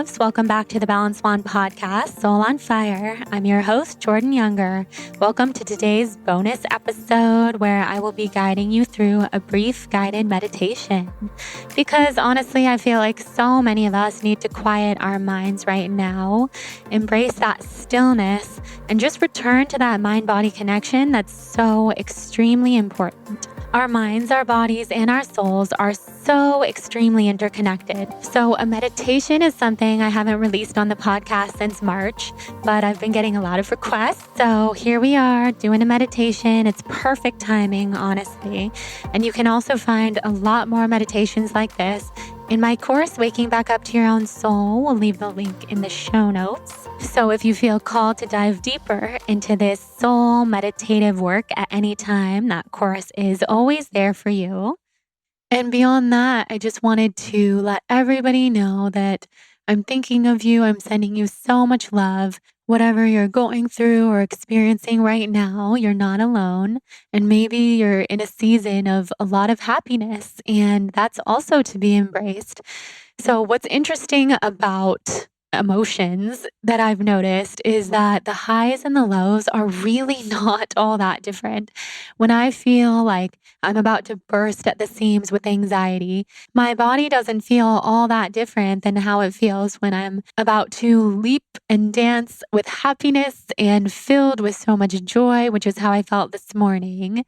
loves. Welcome back to the Balance Wand podcast, Soul on Fire. I'm your host, Jordan Younger. Welcome to today's bonus episode where I will be guiding you through a brief guided meditation. Because honestly, I feel like so many of us need to quiet our minds right now, embrace that stillness, and just return to that mind-body connection that's so extremely important. Our minds, our bodies, and our souls are so extremely interconnected. So a meditation is something I haven't released on the podcast since March, but I've been getting a lot of requests. So here we are doing a meditation. It's perfect timing, honestly. And you can also find a lot more meditations like this in my course, Waking Back Up to Your Own Soul. We'll leave the link in the show notes. So if you feel called to dive deeper into this soul meditative work at any time, that course is always there for you. And beyond that, I just wanted to let everybody know that I'm thinking of you. I'm sending you so much love. Whatever you're going through or experiencing right now, you're not alone. And maybe you're in a season of a lot of happiness, and that's also to be embraced. So what's interesting about emotions that I've noticed is that the highs and the lows are really not all that different. When I feel like I'm about to burst at the seams with anxiety, my body doesn't feel all that different than how it feels when I'm about to leap and dance with happiness and filled with so much joy, which is how I felt this morning.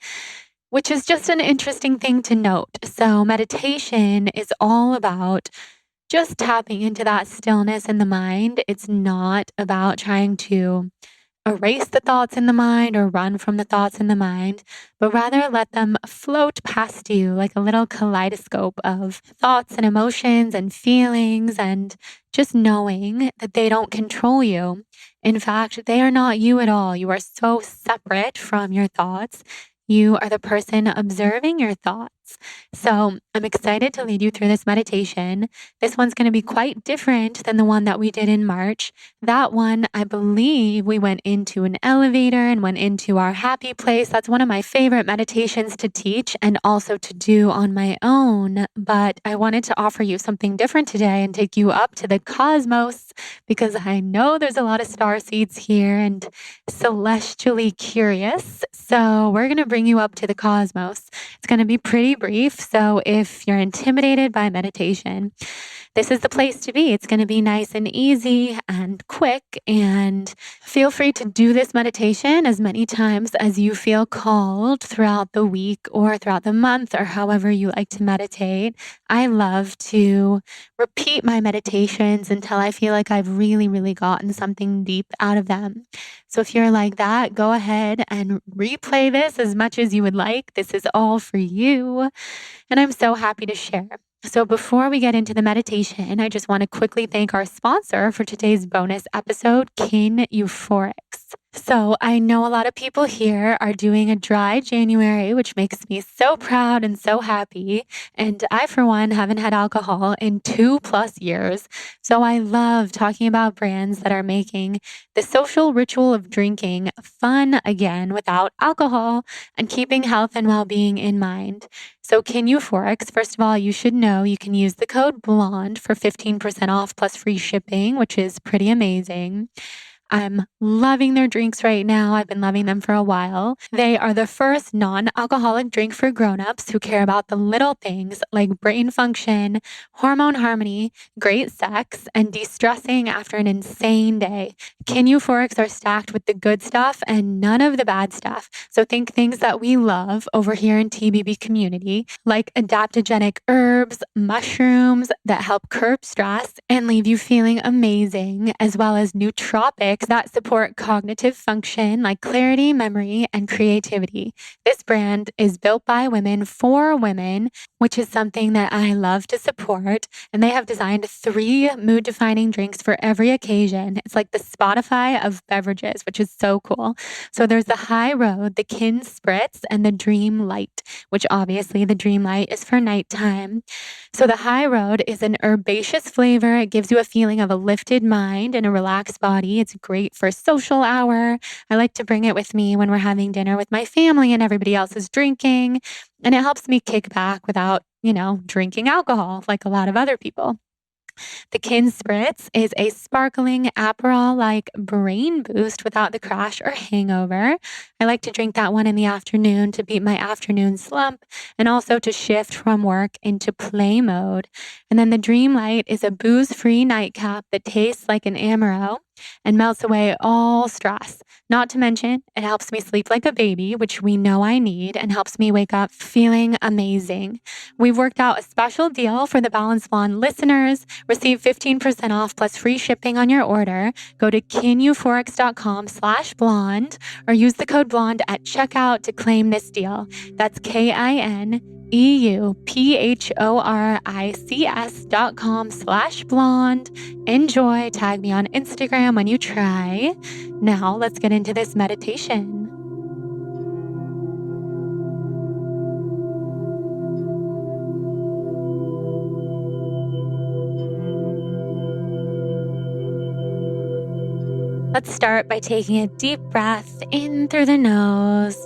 Which is just an interesting thing to note. So meditation is all about just tapping into that stillness in the mind. It's not about trying to erase the thoughts in the mind or run from the thoughts in the mind, but rather let them float past you like a little kaleidoscope of thoughts and emotions and feelings, and just knowing that they don't control you. In fact, they are not you at all. You are so separate from your thoughts. You are the person observing your thoughts. So I'm excited to lead you through this meditation. This one's going to be quite different than the one that we did in March. That one, I believe we went into an elevator and went into our happy place. That's one of my favorite meditations to teach and also to do on my own. But I wanted to offer you something different today and take you up to the cosmos, because I know there's a lot of starseeds here and celestially curious. So we're going to bring you up to the cosmos. It's going to be pretty brief. So if you're intimidated by meditation, this is the place to be. It's going to be nice and easy and quick, and feel free to do this meditation as many times as you feel called throughout the week or throughout the month, or however you like to meditate. I love to repeat my meditations until I feel like I've really, really gotten something deep out of them. So if you're like that, go ahead and replay this as much as you would like. This is all for you, and I'm so happy to share. So before we get into the meditation, I just want to quickly thank our sponsor for today's bonus episode, Kin Euphorics. So I know a lot of people here are doing a dry January, which makes me so proud and so happy. And I, for one, haven't had alcohol in 2+ years. So I love talking about brands that are making the social ritual of drinking fun again without alcohol and keeping health and well-being in mind. So Kin Euphorics, first of all, you should know you can use the code BLONDE for 15% off plus free shipping, which is pretty amazing. I'm loving their drinks right now. I've been loving them for a while. They are the first non-alcoholic drink for grown-ups who care about the little things like brain function, hormone harmony, great sex, and de-stressing after an insane day. Kin Euphorics are stacked with the good stuff and none of the bad stuff. So think things that we love over here in TBB community, like adaptogenic herbs, mushrooms that help curb stress and leave you feeling amazing, as well as nootropics that support cognitive function like clarity, memory, and creativity. This brand is built by women for women, which is something that I love to support. And they have designed 3 mood-defining drinks for every occasion. It's like the Spotify of beverages, which is so cool. So there's the High Road, the Kin Spritz, and the Dream Light, which obviously the Dream Light is for nighttime. So the High Road is an herbaceous flavor. It gives you a feeling of a lifted mind and a relaxed body. It's great for social hour. I like to bring it with me when we're having dinner with my family and everybody else is drinking. And it helps me kick back without, drinking alcohol like a lot of other people. The Kin Spritz is a sparkling Aperol-like brain boost without the crash or hangover. I like to drink that one in the afternoon to beat my afternoon slump and also to shift from work into play mode. And then the Dream Light is a booze-free nightcap that tastes like an Amaro and melts away all stress. Not to mention, it helps me sleep like a baby, which we know I need, and helps me wake up feeling amazing. We've worked out a special deal for the Balanced Blonde listeners. Receive 15% off plus free shipping on your order. Go to kineuphorics.com/blonde or use the code blonde at checkout to claim this deal. That's KINEUPHORICS.com/blonde. Enjoy. Tag me on Instagram when you try. Now let's get into this meditation. Let's start by taking a deep breath in through the nose.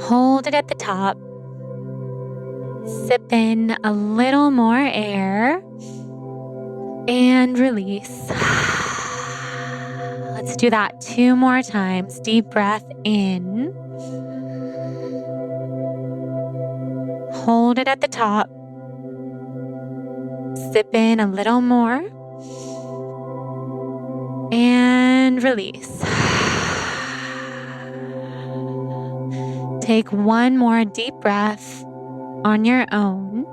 Hold it at the top. Sip in a little more air and release. Let's do that 2 more times. Deep breath in. Hold it at the top. Sip in a little more. And release. Take 1 more deep breath on your own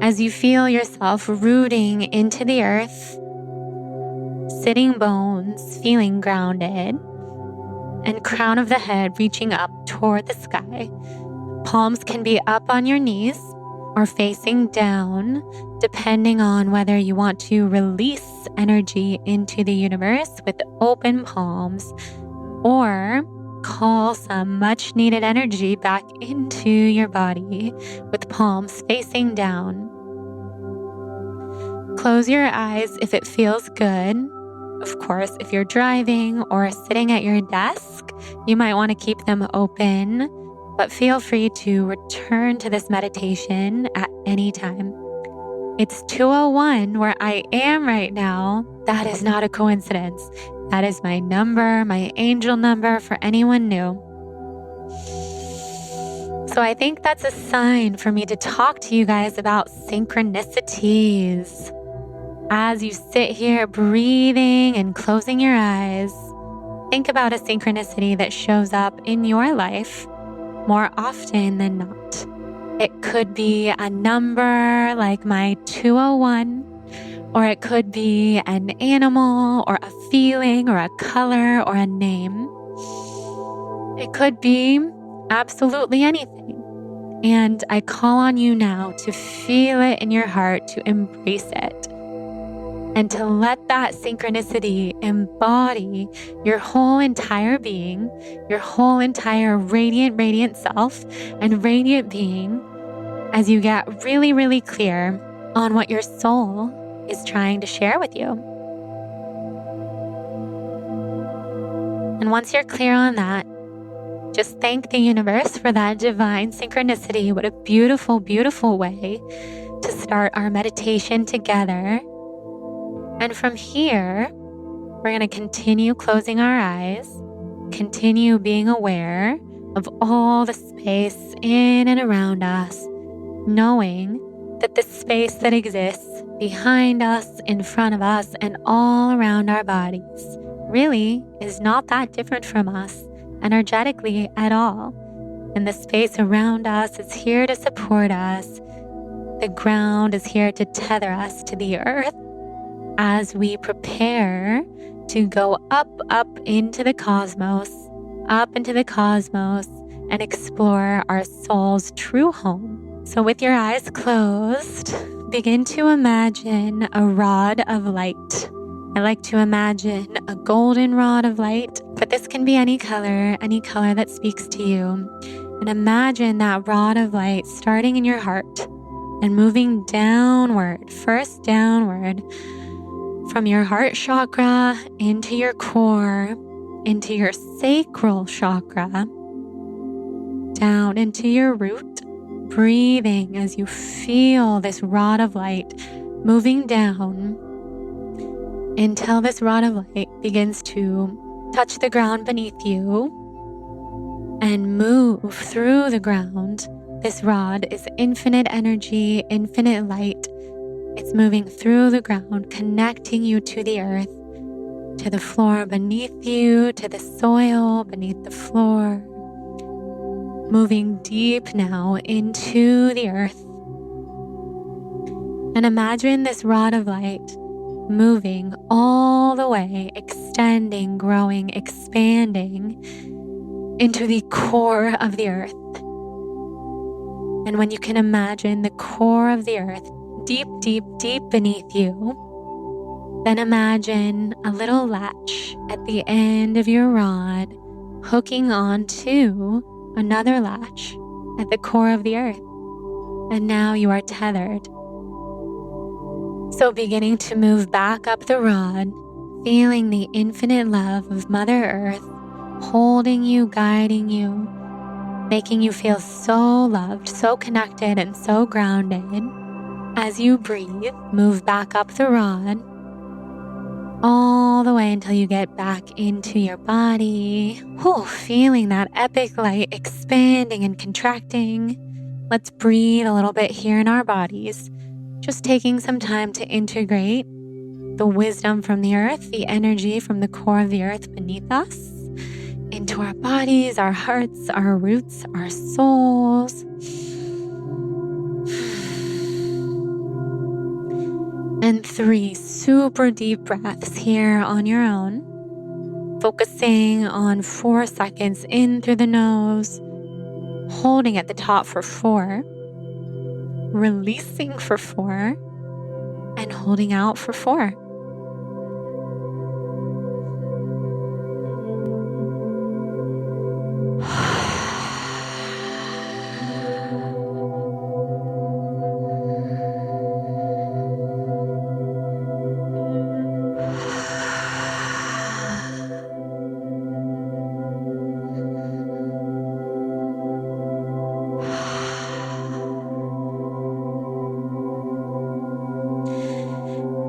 as you feel yourself rooting into the earth, sitting bones feeling grounded, and crown of the head reaching up toward the sky. Palms can be up on your knees or facing down, depending on whether you want to release energy into the universe with open palms or call some much needed energy back into your body with palms facing down. Close your eyes if it feels good. Of course, if you're driving or sitting at your desk, you might want to keep them open, but feel free to return to this meditation at any time. It's 2:01 where I am right now. That is not a coincidence. That is my number, my angel number for anyone new. So I think that's a sign for me to talk to you guys about synchronicities. As you sit here breathing and closing your eyes, think about a synchronicity that shows up in your life more often than not. It could be a number like my 201, or it could be an animal or a feeling or a color or a name. It could be absolutely anything. And I call on you now to feel it in your heart, to embrace it, and to let that synchronicity embody your whole entire being, your whole entire radiant self and radiant being as you get really, really clear on what your soul is trying to share with you. And once you're clear on that, just thank the universe for that divine synchronicity. What a beautiful, beautiful way to start our meditation together. And from here, we're going to continue closing our eyes, continue being aware of all the space in and around us, knowing that the space that exists behind us, in front of us, and all around our bodies really is not that different from us energetically at all. And the space around us is here to support us. The ground is here to tether us to the earth as we prepare to go up into the cosmos, and explore our soul's true home. So with your eyes closed, begin to imagine a rod of light. I like to imagine a golden rod of light, but this can be any color that speaks to you. And imagine that rod of light starting in your heart and moving downward, first downward, from your heart chakra into your core, into your sacral chakra, down into your root, breathing as you feel this rod of light moving down until this rod of light begins to touch the ground beneath you and move through the ground. This rod is infinite energy, infinite light. It's moving through the ground, connecting you to the earth, to the floor beneath you, to the soil beneath the floor. Moving deep now into the earth. And imagine this rod of light moving all the way, extending, growing, expanding into the core of the earth. And when you can imagine the core of the earth deep, deep, deep beneath you, then imagine a little latch at the end of your rod hooking onto another latch at the core of the earth. And now you are tethered. So beginning to move back up the rod, feeling the infinite love of Mother Earth holding you, guiding you, making you feel so loved, so connected, and so grounded. As you breathe, move back up the rod all the way until you get back into your body. Feeling that epic light expanding and contracting. Let's breathe a little bit here in our bodies, just taking some time to integrate the wisdom from the earth, the energy from the core of the earth beneath us, into our bodies, our hearts, our roots, our souls. And 3 super deep breaths here on your own, focusing on 4 seconds in through the nose, holding at the top for 4, releasing for 4, and holding out for 4.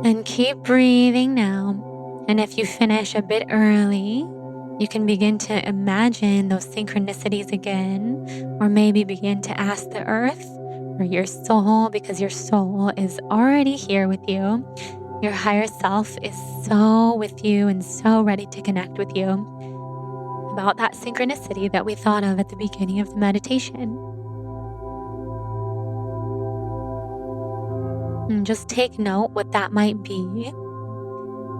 And keep breathing now. And if you finish a bit early, you can begin to imagine those synchronicities again, or maybe begin to ask the earth or your soul, because your soul is already here with you. Your higher self is so with you and so ready to connect with you about that synchronicity that we thought of at the beginning of the meditation. And just take note what that might be.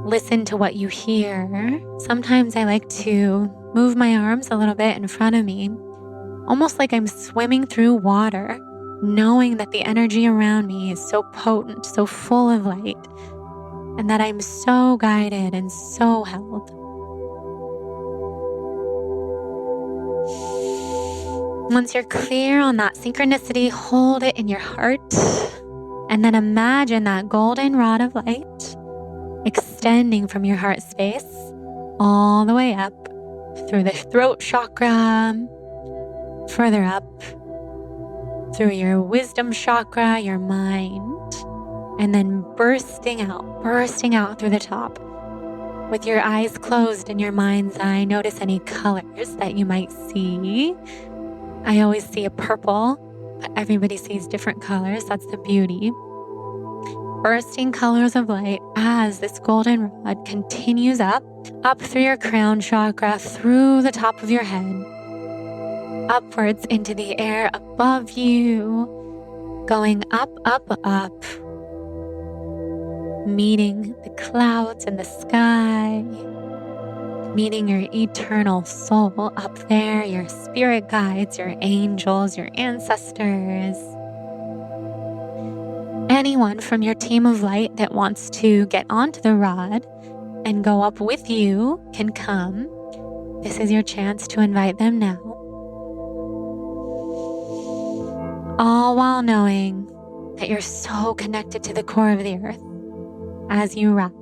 Listen to what you hear. Sometimes I like to move my arms a little bit in front of me, almost like I'm swimming through water, knowing that the energy around me is so potent, so full of light, and that I'm so guided and so held. Once you're clear on that synchronicity, hold it in your heart. And then imagine that golden rod of light extending from your heart space all the way up through the throat chakra, further up through your wisdom chakra, your mind, and then bursting out through the top. With your eyes closed and your mind's eye, notice any colors that you might see. I always see a purple, but everybody sees different colors. That's the beauty. Bursting colors of light as this golden rod continues up through your crown chakra, through the top of your head, upwards into the air above you, going up, up, up, meeting the clouds in the sky, meeting your eternal soul up there, your spirit guides, your angels, your ancestors. Anyone from your team of light that wants to get onto the rod and go up with you can come. This is your chance to invite them now. All while knowing that you're so connected to the core of the earth as you rise.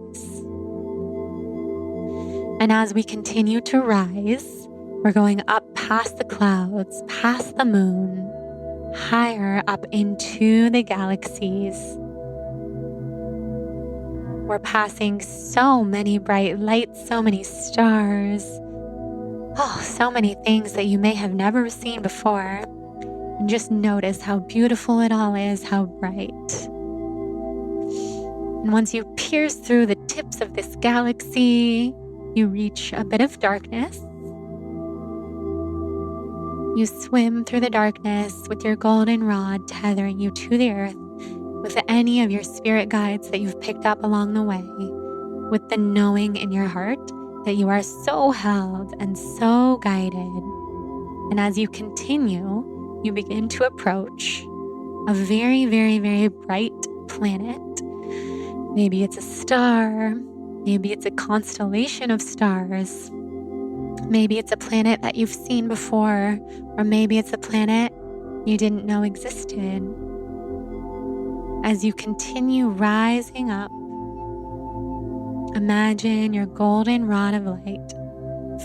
And as we continue to rise, we're going up past the clouds, past the moon, higher up into the galaxies. We're passing so many bright lights, so many stars, so many things that you may have never seen before. And just notice how beautiful it all is, how bright. And once you pierce through the tips of this galaxy, you reach a bit of darkness. You swim through the darkness with your golden rod tethering you to the earth with any of your spirit guides that you've picked up along the way, with the knowing in your heart that you are so held and so guided. And as you continue, you begin to approach a very, very, very bright planet. Maybe it's a star, maybe it's a constellation of stars. Maybe it's a planet that you've seen before, or maybe it's a planet you didn't know existed. As you continue rising up, imagine your golden rod of light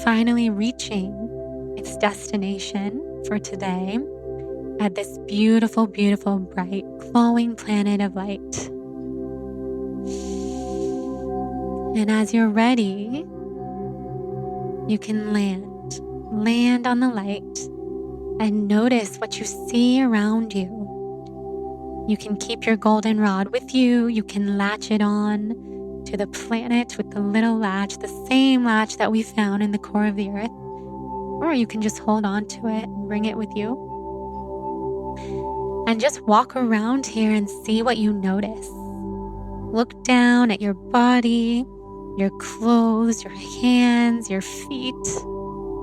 finally reaching its destination for today at this beautiful, beautiful, bright, glowing planet of light. And as you're ready, you can land on the light and notice what you see around you. You can keep your golden rod with you. You can latch it on to the planet with the little latch, the same latch that we found in the core of the earth. Or you can just hold on to it and bring it with you. And just walk around here and see what you notice. Look down at your body, your clothes, your hands, your feet.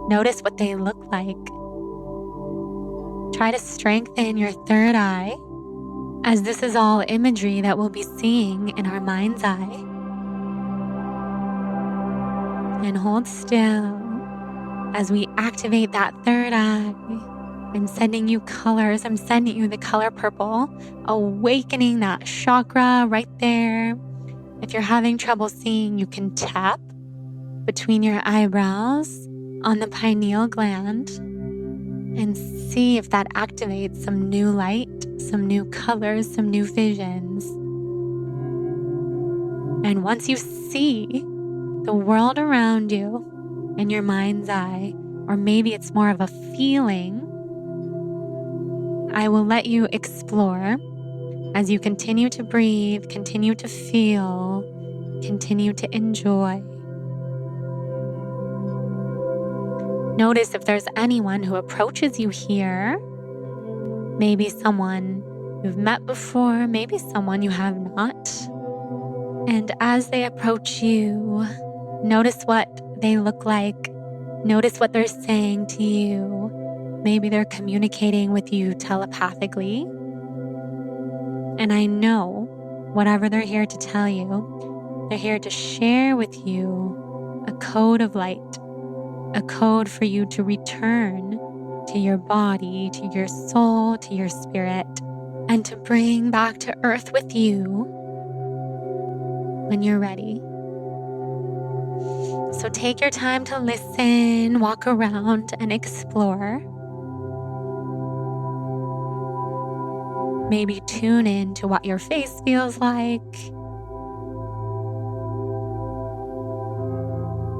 Notice what they look like. Try to strengthen your third eye, as this is all imagery that we'll be seeing in our mind's eye. And hold still as we activate that third eye. I'm sending you colors. I'm sending you the color purple, awakening that chakra right there. If you're having trouble seeing, you can tap between your eyebrows on the pineal gland and see if that activates some new light, some new colors, some new visions. And once you see the world around you in your mind's eye, or maybe it's more of a feeling, I will let you explore as you continue to breathe, continue to feel, continue to enjoy. Notice if there's anyone who approaches you here, maybe someone you've met before, maybe someone you have not. And as they approach you, notice what they look like. Notice what they're saying to you. Maybe they're communicating with you telepathically. And I know whatever they're here to tell you, they're here to share with you a code of light, a code for you to return to your body, to your soul, to your spirit, and to bring back to earth with you when you're ready. So take your time to listen, walk around, and explore. Maybe tune in to what your face feels like.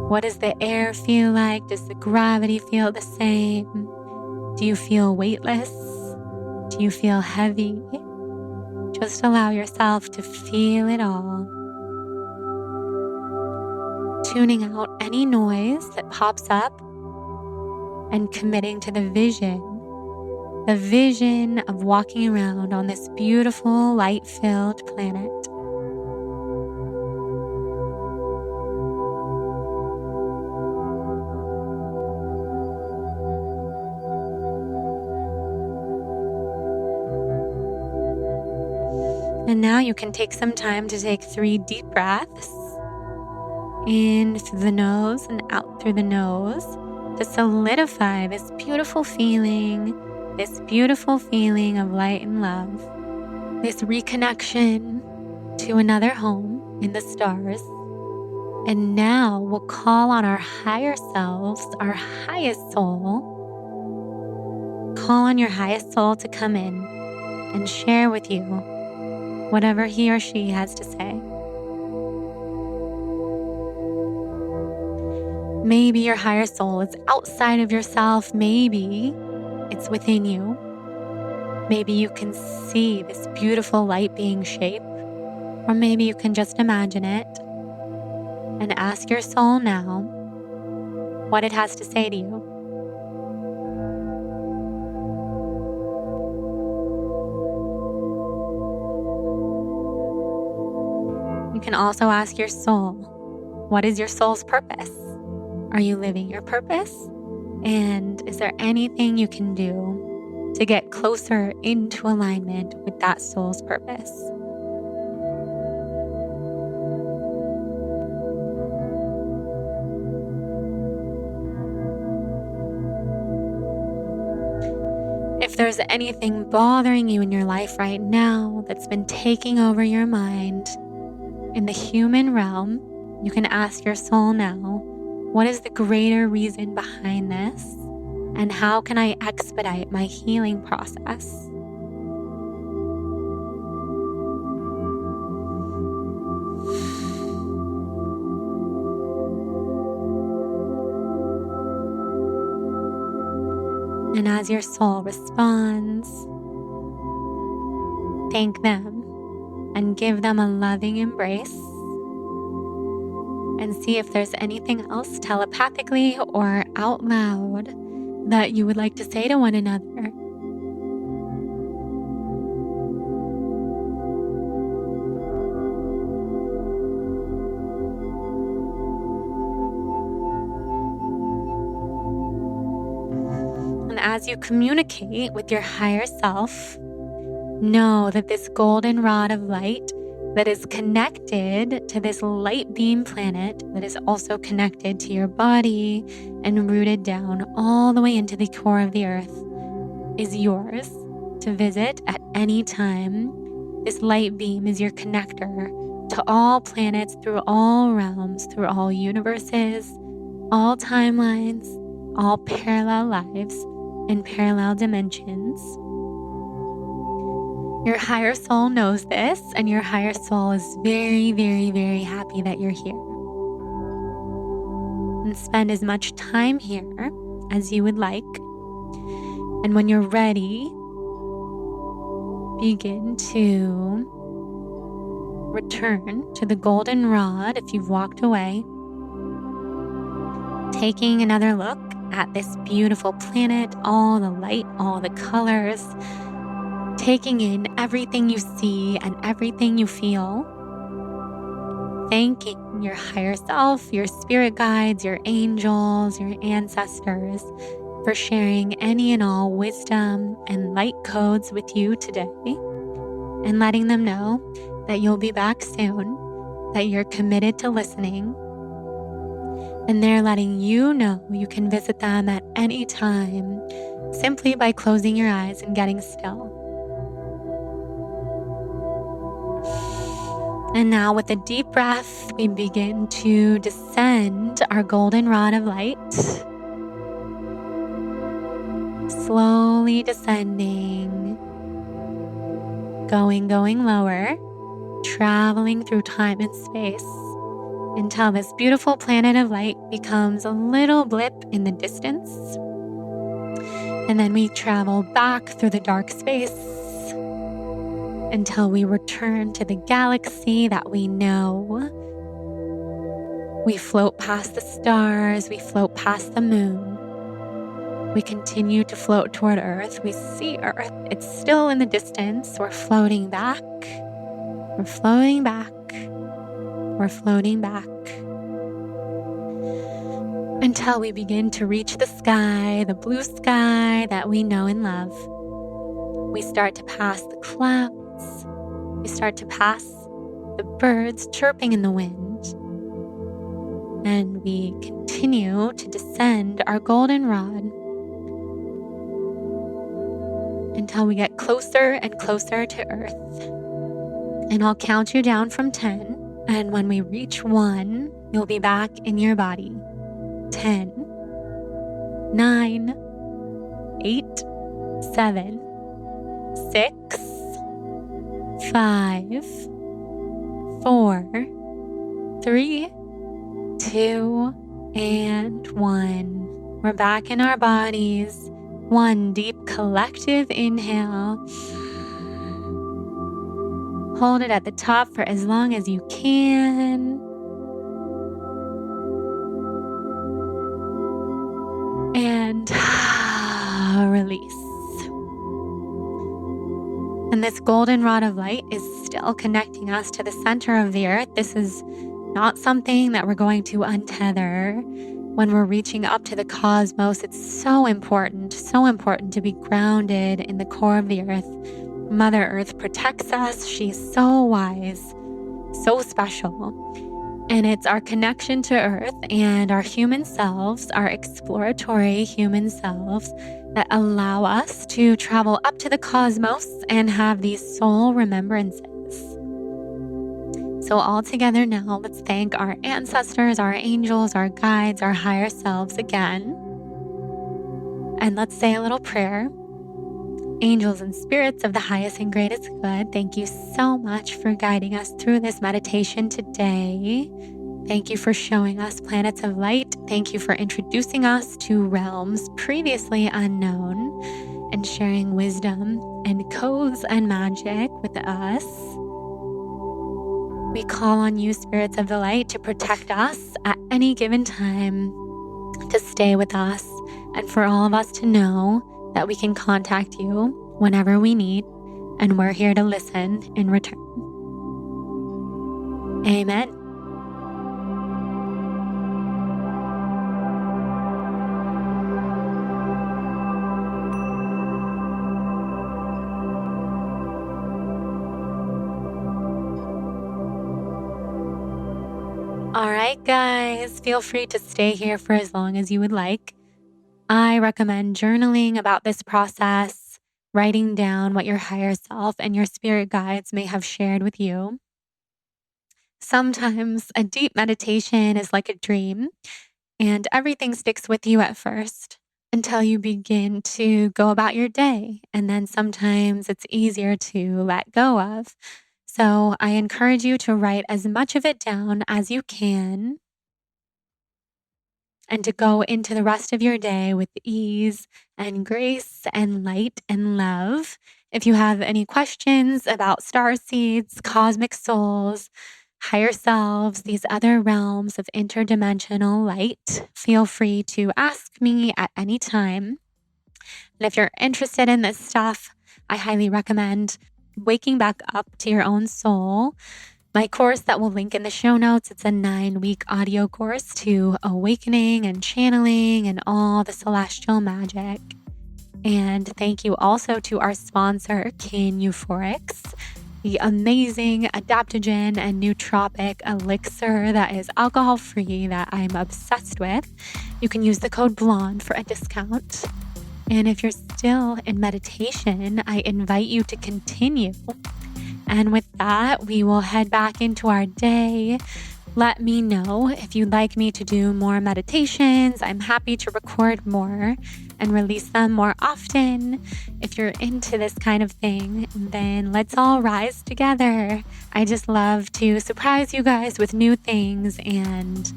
What does the air feel like? Does the gravity feel the same? Do you feel weightless? Do you feel heavy? Just allow yourself to feel it all. Tuning out any noise that pops up and committing to the vision of walking around on this beautiful, light-filled planet. And now you can take some time to take 3 deep breaths in through the nose and out through the nose to solidify this beautiful feeling of light and love, this reconnection to another home in the stars. And now we'll call on our higher selves, our highest soul, call on your highest soul to come in and share with you whatever he or she has to say. Maybe your higher soul is outside of yourself. Maybe it's within you. Maybe you can see this beautiful light being shaped, or maybe you can just imagine it and ask your soul now what it has to say to you. You can also ask your soul, what is your soul's purpose? Are you living your purpose? And is there anything you can do to get closer into alignment with that soul's purpose? If there's anything bothering you in your life right now that's been taking over your mind in the human realm, you can ask your soul now, what is the greater reason behind this? And how can I expedite my healing process? And as your soul responds, thank them and give them a loving embrace. And see if there's anything else telepathically or out loud that you would like to say to one another. And as you communicate with your higher self, know that this golden rod of light that is connected to this light beam planet that is also connected to your body and rooted down all the way into the core of the earth is yours to visit at any time. This light beam is your connector to all planets, through all realms, through all universes, all timelines, all parallel lives, and parallel dimensions. Your higher soul knows this, and your higher soul is very, very, very happy that you're here. And spend as much time here as you would like. And when you're ready, begin to return to the golden rod if you've walked away. Taking another look at this beautiful planet, all the light, all the colors, taking in everything you see and everything you feel. Thanking your higher self, your spirit guides, your angels, your ancestors for sharing any and all wisdom and light codes with you today, and letting them know that you'll be back soon, that you're committed to listening, and they're letting you know you can visit them at any time simply by closing your eyes and getting still. And now with a deep breath, we begin to descend our golden rod of light. Slowly descending, going lower, traveling through time and space until this beautiful planet of light becomes a little blip in the distance. And then we travel back through the dark space until we return to the galaxy that we know. We float past the stars, we float past the moon. We continue to float toward Earth. We see Earth. It's still in the distance. We're floating back. We're floating back. We're floating back. Until we begin to reach the sky, the blue sky that we know and love. We start to pass the clouds. We start to pass the birds chirping in the wind. And we continue to descend our golden rod until we get closer and closer to Earth. And I'll count you down from 10. And when we reach 1, you'll be back in your body. 10, 9, 8, 7, 6, 5, 4, 3, 2, and 1. We're back in our bodies. One deep collective inhale. Hold it at the top for as long as you can. And release. And this golden rod of light is still connecting us to the center of the earth. This is not something that we're going to untether. When we're reaching up to the cosmos, it's so important to be grounded in the core of the earth. Mother Earth protects us. She's so wise, so special. And it's our connection to Earth and our human selves, our exploratory human selves, that allow us to travel up to the cosmos and have these soul remembrances. So all together now, let's thank our ancestors, our angels, our guides, our higher selves again. And let's say a little prayer. Angels and spirits of the highest and greatest good, thank you so much for guiding us through this meditation today. Thank you for showing us planets of light. Thank you for introducing us to realms previously unknown and sharing wisdom and codes and magic with us. We call on you, spirits of the light, to protect us at any given time, to stay with us, and for all of us to know that we can contact you whenever we need, and we're here to listen in return. Amen. All right, guys, feel free to stay here for as long as you would like. I recommend journaling about this process, writing down what your higher self and your spirit guides may have shared with you. Sometimes a deep meditation is like a dream, and everything sticks with you at first until you begin to go about your day. And then sometimes it's easier to let go of. So I encourage you to write as much of it down as you can and to go into the rest of your day with ease and grace and light and love. If you have any questions about star seeds, cosmic souls, higher selves, these other realms of interdimensional light, feel free to ask me at any time. And if you're interested in this stuff, I highly recommend Waking Back Up to Your Own Soul, my course that will link in the show notes. It's a 9-week audio course to awakening and channeling and all the celestial magic. And thank you also to our sponsor, Kane Euphorics, the amazing adaptogen and nootropic elixir that is alcohol-free that I'm obsessed with. You can use the code BLONDE for a discount. And if you're still in meditation, I invite you to continue. And with that, we will head back into our day. Let me know if you'd like me to do more meditations. I'm happy to record more and release them more often. If you're into this kind of thing, then let's all rise together. I just love to surprise you guys with new things and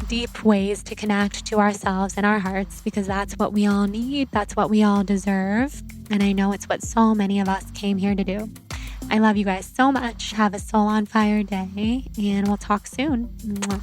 deep ways to connect to ourselves and our hearts, because that's what we all need. That's what we all deserve. And I know it's what so many of us came here to do. I love you guys so much. Have a soul on fire day, and we'll talk soon. Mwah.